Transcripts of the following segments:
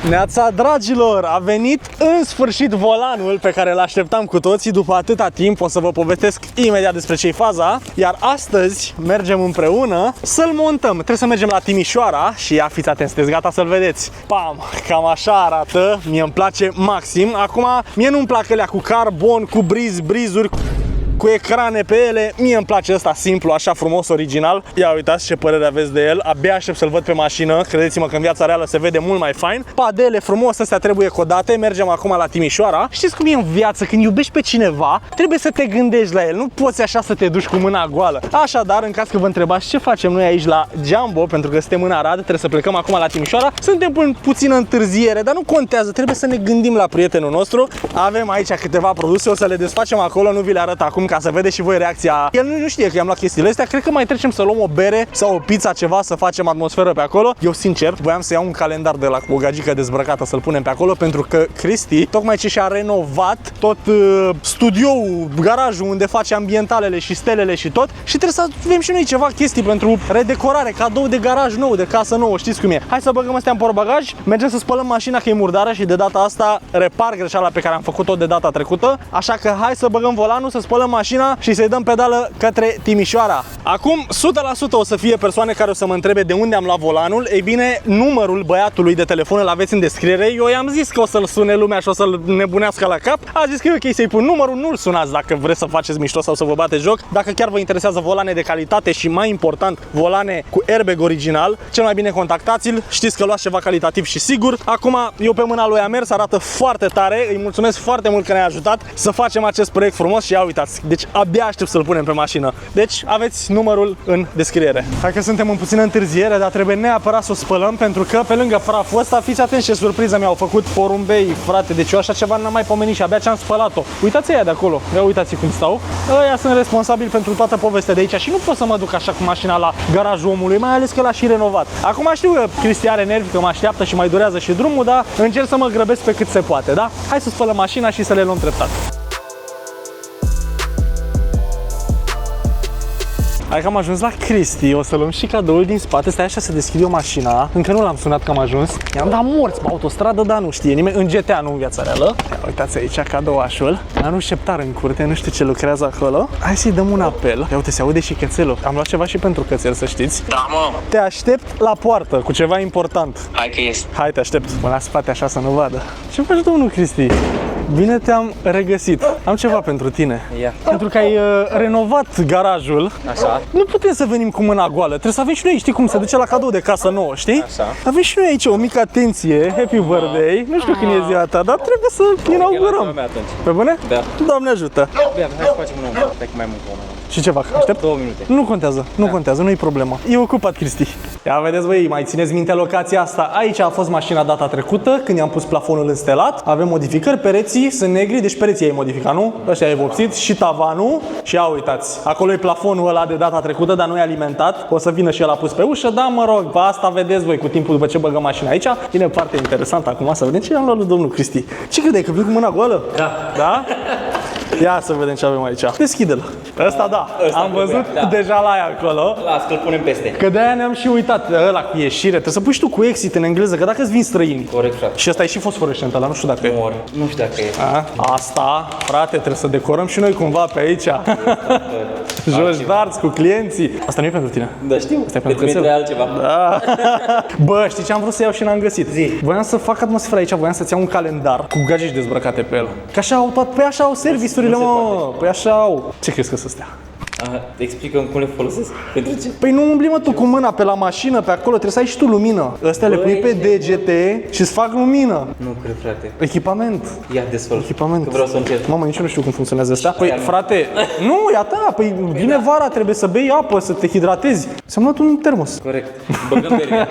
Neața, dragilor, a venit în sfârșit volanul pe care îl așteptam cu toții după atâta timp. O să vă povestesc imediat despre ce-i faza. Iar astăzi mergem împreună să-l montăm. Trebuie să mergem la Timișoara și ia, fiți atenți, sunteți gata să-l vedeți. Pam, cam așa arată, mie îmi place maxim. Acum, mie nu-mi plac alea cu carbon, cu brizuri, cu ecrane pe ele. Mie îmi place ăsta simplu, așa frumos, original. Ia uitați ce părere aveți de el. Abia aștept să-l văd pe mașină. Credeți-mă că în viața reală se vede mult mai fain. Padele frumos, astea trebuie codate. Mergem acum la Timișoara. Știți cum e în viață? Când iubești pe cineva, trebuie să te gândești la el. Nu poți așa să te duci cu mâna goală. Așadar, în caz că vă întrebați ce facem noi aici la Jumbo, pentru că suntem în Arad, trebuie să plecăm acum la Timișoara. Suntem în puțină întârziere, dar nu contează. Trebuie să ne gândim la prietenul nostru. Avem aici câteva produse, o să le desfacem acolo, nu vi le arăt acum ca să vedeți și voi reacția. El nu știe că i-am luat chestiile astea. Cred că mai trecem să luăm o bere sau o pizza, ceva, să facem atmosferă pe acolo. Eu sincer voiam să iau un calendar de la o gagică dezbrăcată să-l punem pe acolo, pentru că Cristi tocmai ce și-a renovat tot studioul, garajul unde face ambientalele și stelele și tot, și trebuie să avem și noi ceva chestii pentru redecorare, cadou de garaj nou, de casă nouă, știți cum e. Hai să băgăm astea în portbagaj, mergem să spălăm mașina că e murdară și de data asta repar greșeala pe care am făcut-o de data trecută. Așa că hai să băgăm volanul, să spălăm mașina și să-i dăm pedală către Timișoara. Acum, 100% o să fie persoane care o să mă întrebe de unde am luat volanul. Ei bine, numărul băiatului de telefon îl aveți în descriere. Eu i-am zis că o să-l sune lumea și o să-l nebunească la cap. A zis că e ok să-i pun numărul, nu-l sunați dacă vreți să faceți mișto sau să vă bate joc. Dacă chiar vă interesează volane de calitate și, mai important, volane cu airbag original, cel mai bine contactați-l. Știți că luați ceva calitativ și sigur. Acum, eu pe mâna lui am mers, arată foarte tare. Îi mulțumesc foarte mult că ne-a ajutat să facem acest proiect frumos și ia uitați. Deci abia aștept să-l punem pe mașină. Deci aveți numărul în descriere. Hai că suntem în puțină întârziere, dar trebuie neapărat să o spălăm, pentru că pe lângă praful ăsta, fiți atenți ce surpriză mi-au făcut porumbei, frate. Deci eu așa ceva n-am mai pomenit și abia ce am spălat-o. Uitați aia de acolo. Ia uitați cum stau. Ăia sunt responsabili pentru toată povestea de aici și nu pot să mă duc așa cu mașina la garajul omului, mai ales că l-a și renovat. Acum știu că Cristi are nervi, că mă așteaptă și mai durează și drumul, dar încerc să mă grăbesc pe cât se poate, da? Hai să spălăm mașina și să le luăm treptat. Hai că am ajuns la Cristi, o să luăm și cadoul din spate. Stai așa să deschid eu mașina. Încă nu l-am sunat că am ajuns. I-am dat morți pe autostradă, dar nu știe nimeni. În GTA, nu în viața reală. Ia, uitați aici cadouașul. Am un șeptar în curte, nu știu ce lucrează acolo. Hai să-i dăm un apel. Ia uite, se aude și cățelul. Am luat ceva și pentru cățel, să știți. Da, mă. Te aștept la poartă cu ceva important. Hai că ies. Hai, te aștept. Mă la spate așa să nu vadă. Ce faci, domnul Cristi? Bine te-am regăsit. Am ceva pentru tine. Ia. Pentru că ai renovat garajul. Așa. Nu putem să venim cu mâna goală. Trebuie să avem și noi, știi cum se duce la cadou de casă nouă, știi? Așa. Avem și noi aici o mică atenție. Happy birthday. Nu știu când e ziua ta, dar trebuie să inaugurăm. Pe bune? Da. Doamne ajută. Bine, hai să facem un om. Stai că mai mult cu unul. Și ce fac? Aștept? 2 minute. Nu contează, nu contează, nu-i problemă. E ocupat, Cristi. Ia vedeți, băi, mai țineți minte locația asta. Aici a fost mașina data trecută, când i-am pus plafonul înstelat. Avem modificări, pereții sunt negri, deci pereții ai modificat, nu? Ăștia ai vopsit și tavanul. Și ia uitați, acolo e plafonul ăla de data trecută, dar nu e alimentat. O să vină și el a pus pe ușă, dar mă rog, pe asta vedeți voi cu timpul după ce băgăm mașina aici. Vine foarte interesant acum să vedem ce am luat lui domnul Cristi. Ce credeai, că vin cu mâna goală? Da. Da? Ia să vedem ce avem aici. Deschide-l. Ăsta da. Ăsta Am văzut da. deja la aia acolo. Las că-l punem peste. Că de-aia ne-am și uitat. Ăla cu ieșire. Trebuie să pui și tu cu exit în engleză, că dacă îți vin străini. Corect, frate. Și ăsta e și fosforescent ăla, nu știu dacă e. Nu știu dacă e. Asta, frate, trebuie să decorăm și noi cumva pe aici. Joci darts cu clienții. Asta nu e pentru tine. Da, știu. Asta e pentru Deci cățel. altceva. Da. Bă, știi ce am vrut să iau și n-am găsit? Zi. Voiam să fac atmosfera aici, voiam să-ți iau un calendar cu gagici dezbrăcate pe el. Că așa au tot, păi așa au serviciurile, mă. Păi așa au. Ce crezi că să stea? Explicăm cum le folosesc. Pentru ce? Păi nu umbli, mă, tu cu mâna pe la mașină, pe acolo, trebuie să ai și tu lumină. Astea le pui pe degete și îți fac lumină. Nu cred, frate. Echipament. Ia desfăl. Echipament. Că vreau să încerc. Mamă, nici eu nu știu cum funcționează asta. Păi, frate, nu, ia ta, păi vine vara, trebuie să bei apă, să te hidratezi. Ți-am luat un termos. Corect. Băgăm bere.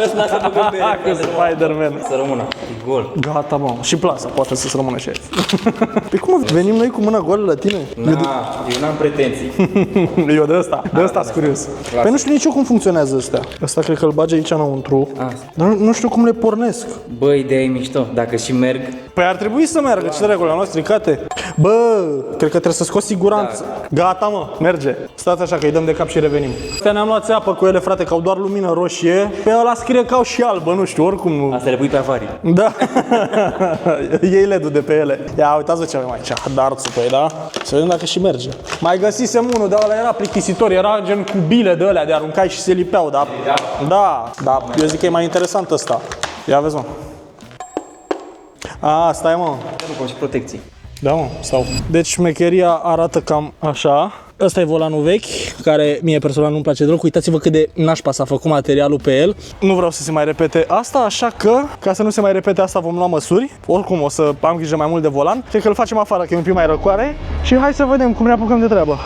Ăsta să băgăm bere. Cu Spider-Man. Să rămână. E gol. Gata, mă. Și plasa poate să-ți rămână și aici. Păi cum, venim noi cu mâna goală la tine? Eu n-am pretenții. Eu de ăsta sunt curios. Păi nu știu nici eu cum funcționează ăstea. Ăsta cred că îl bagi aici înăuntru. Dar nu știu cum le pornesc. Bă, ideea e mișto. Dacă și merg, Păi ar trebui să meargă, ce regulă, am luat stricate. Bă, cred că trebuie să scoți siguranță. Gata, mă, merge. Stați așa că îi dăm de cap și revenim. Astea ne-am luat țeapă cu ele, frate, că au doar lumină roșie. Pe ăla scrie că au și albă, nu știu, oricum nu. asta le pui pe avarii. Da. Iei LED-ul de pe ele. Ia, uitați-vă ce avem aici. Darțul pe ei, da? Să vedem dacă și merge. Mai găsisem unul, de ăla era plictisitor, era gen cu bile de alea de aruncai și se lipeau, da? Da, eu zic că e mai interesant ăsta. Ia vezi, mă. A, stai, mă. Nu și protecții. Da, mă, stau. Deci șmecheria arată cam așa. Ăsta e volanul vechi, care mie personal nu-mi place deloc. Uitați-vă cât de nașpa s-a făcut materialul pe el. Nu vreau să se mai repete asta, așa că, ca să nu se mai repete asta, vom lua măsuri. Oricum o să am grijă mai mult de volan. Cred că îl facem afară, că e un pic mai răcoare. Și hai să vedem cum ne apucăm de treabă.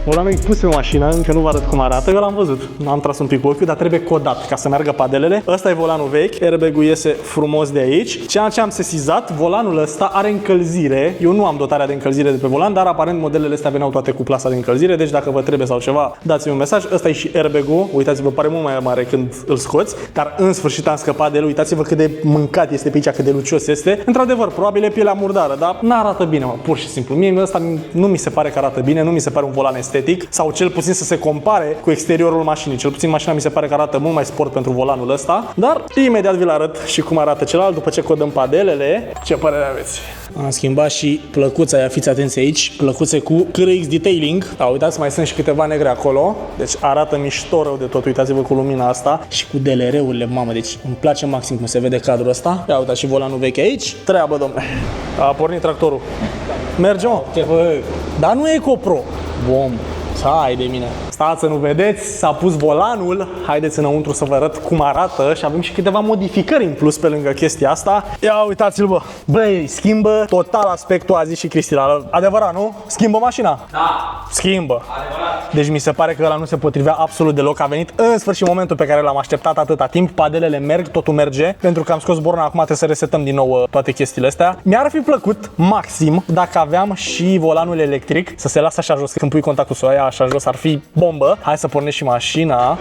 Volanul e pus pe mașină, încă nu vă arăt cum arată, eu l-am văzut. Am tras un pic cu ochiul, dar trebuie codat ca să meargă padelele. Ăsta e volanul vechi, airbag-ul iese frumos de aici. Ceea ce am sesizat, volanul ăsta are încălzire. Eu nu am dotarea de încălzire de pe volan, dar aparent modelele astea veneau toate cu plasa de încălzire, deci dacă vă trebuie sau ceva, dați-mi un mesaj. Ăsta e și airbag-ul, uitați-vă, pare mult mai mare când îl scoți, dar în sfârșit am scăpat de el. Uitați-vă cât de mâncat este pe aici, cât de lucios este. Într-adevăr, probabil e pielea murdară, dar n-arată bine, mă, pur și simplu. Mie ăsta nu mi se pare că arată bine, nu mi se pare un volan estetic, sau cel puțin să se compare cu exteriorul mașinii. Cel puțin mașina mi se pare că arată mult mai sport pentru volanul ăsta, dar imediat vi-l arăt și cum arată celălalt după ce codăm padelele. Ce părere aveți? Am schimbat și plăcuța, ia fiți atenți aici, plăcuțe cu KRX Detailing. Da, uitați, mai sunt și câteva negre acolo, deci arată mișto rău de tot. Uitați-vă cu lumina asta și cu DLR-urile, mamă, deci îmi place maxim cum se vede cadrul ăsta. Ia uitați și volanul vechi aici. Treabă, domnule. A pornit tractorul. Merge, mă. Dar nu e EcoPro. Bom. Hai de mine. Stați să nu vedeți, s-a pus volanul. Haideți înăuntru să vă arăt cum arată și avem și câteva modificări în plus pe lângă chestia asta. Ia uitați-l, bă. Băi, schimbă total aspectul, a zis și Cristina. Adevărat, nu? Schimbă mașina? Da. Schimbă. Adevărat. Deci mi se pare că ăla nu se potrivea absolut deloc. A venit în sfârșit momentul pe care l-am așteptat atâta timp. Padelele merg, totul merge. Pentru că am scos borna, acum trebuie să resetăm din nou toate chestiile astea. Mi-ar fi plăcut maxim dacă aveam și volanul electric să se lasă așa jos, când pui contactul să o ia așa jos, ar fi bombă. Hai să pornești și mașina.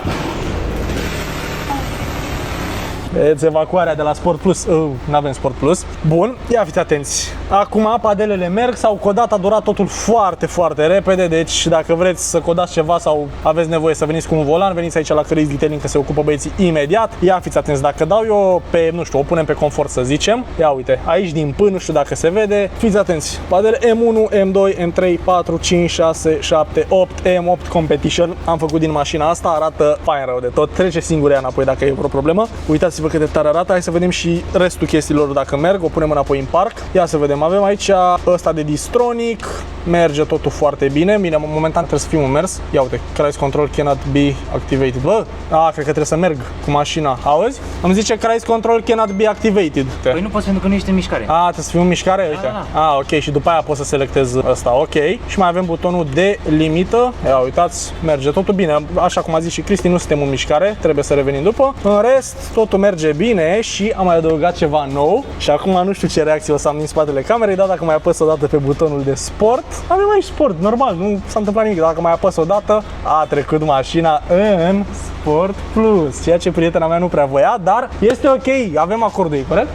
Vedeți evacuarea de la Sport Plus. Nu avem Sport Plus. Bun, ia fiți atenți. Acum padelele merg, s-au codat, a durat totul foarte, foarte repede. Deci dacă vreți să codați ceva sau aveți nevoie să veniți cu un volan, veniți aici la KRX Detailing că se ocupă băieții imediat. Ia fiți atenți, dacă dau eu pe, nu știu, o punem pe confort să zicem. Ia uite, aici din P, nu știu dacă se vede. Fiți atenți. Padele M1, M2, M3, 4, 5, 6, 7, 8, M8 Competition. Am făcut din mașina asta, arată fain rău de tot. Trece singur ea înapoi dacă e vreo problemă. Uitați-vă cât de tare arată. Hai să vedem și restul chestiilor dacă merg. O punem înapoi în parc. Ia să vedem. Avem aici ăsta de Distronic. Merge totul foarte bine. Bine, momentan trebuie să fim în mers. Ia uite, Cruise Control cannot be activated. Bă, cred că trebuie să merg cu mașina. Auzi? Îmi zice Cruise Control cannot be activated. Păi nu poți pentru că nu ești în mișcare. Trebuie să fim în mișcare? Uite. Da. Ok. Și după aia pot să selectez ăsta. Ok. Și mai avem butonul de limită. Ia uitați, merge totul bine. Așa cum a zis și Cristi, nu suntem în mișcare. Trebuie să revenim după. În rest, totul merge bine și am mai adăugat ceva nou. Și acum nu știu ce reacție o să am din spatele camerei, dar dacă mai apăs o dată pe butonul de sport, avem aici sport, normal, nu s-a întâmplat nimic. Dacă mai apăs o dată, a trecut mașina în Sport Plus, ceea ce prietena mea nu prea voia, dar este ok, avem acordul ei, corect?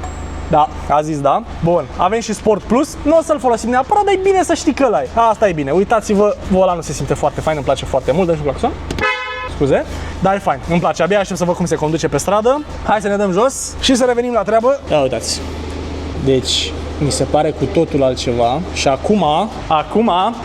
Da, a zis da. Bun, avem și Sport Plus, nu o să-l folosim neapărat, dar e bine să știi că ăla e. Asta e bine, uitați-vă, volanul se simte foarte fain, îmi place foarte mult, dă-și claxon. Scuze, dar e fain, îmi place, abia aștept să văd cum se conduce pe stradă. Hai să ne dăm jos și să revenim la treabă. Ia uitați. Deci, mi se pare cu totul altceva. Și acum,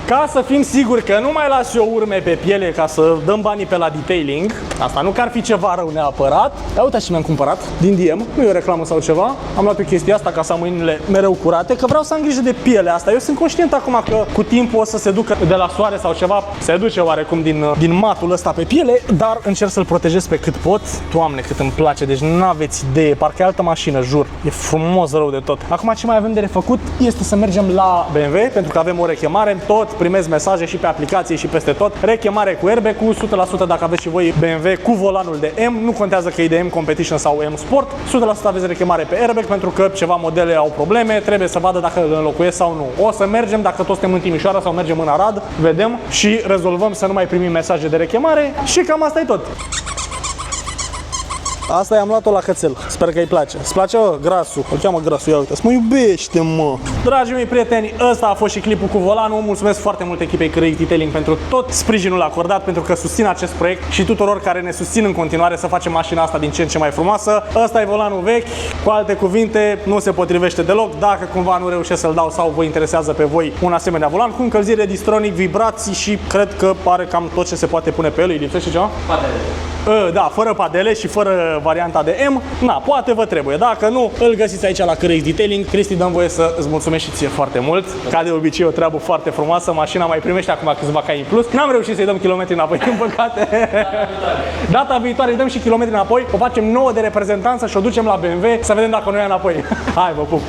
ca să fim siguri că nu mai las eu urme pe piele ca să dăm banii pe la detailing, asta nu că ar fi ceva rău neapărat. Ia uitați ce mi-am cumpărat din DM, nu e o reclamă sau ceva. Am luat o chestie asta ca să am mâinile mereu curate, că vreau să am grijă de pielea asta. Eu sunt conștient acum că cu timpul o să se ducă de la soare sau ceva, se duce oarecum din matul ăsta pe piele, dar încerc să-l protejez pe cât pot. Doamne, cât îmi place, deci nu aveți idee, parcă e altă mașină, jur. E frumos rău de tot. Acum ce mai avem de de refăcut este să mergem la BMW, pentru că avem o rechemare, tot primez mesaje și pe aplicație și peste tot. Rechemare cu airbag cu 100% dacă aveți și voi BMW cu volanul de M, nu contează că e de M Competition sau M Sport, 100% aveți rechemare pe airbag pentru că ceva modele au probleme, trebuie să vadă dacă îl înlocuiesc sau nu. O să mergem, dacă toți suntem în Timișoara sau mergem în Arad, vedem și rezolvăm să nu mai primim mesaje de rechemare și cam asta e tot. Asta i-am luat-o la cățel. Sper că îi place. Îți place, Grasul? Îl cheamă Grasul, ia uite. Mă iubește, mă. Dragii mei prieteni, ăsta a fost și clipul cu volanul. Mulțumesc foarte mult echipei Credit Detailing pentru tot sprijinul acordat, pentru că susțin acest proiect și tuturor care ne susțin în continuare să facem mașina asta din ce în ce mai frumoasă. Ăsta e volanul vechi. Cu alte cuvinte, nu se potrivește deloc. Dacă cumva nu reușesc să-l dau sau vă interesează pe voi un asemenea volan cu încălzire distronic, vibrații și cred că pare cam tot ce se poate pune pe el. Îi lipsește ceva? Da, fără padele și fără varianta de M. Na, poate vă trebuie. Dacă nu, îl găsiți aici la Credit Detailing. Cristi, dăm voie să îți mulțumesc și ție foarte mult. Ca de obicei, o treabă foarte frumoasă. Mașina mai primește acum câțiva cai în plus. N-am reușit să-i dăm kilometri înapoi, din păcate. Data viitoare îi dăm și kilometri înapoi. O facem nouă de reprezentanță și o ducem la BMW să vedem dacă nu ia înapoi. Hai, vă pup!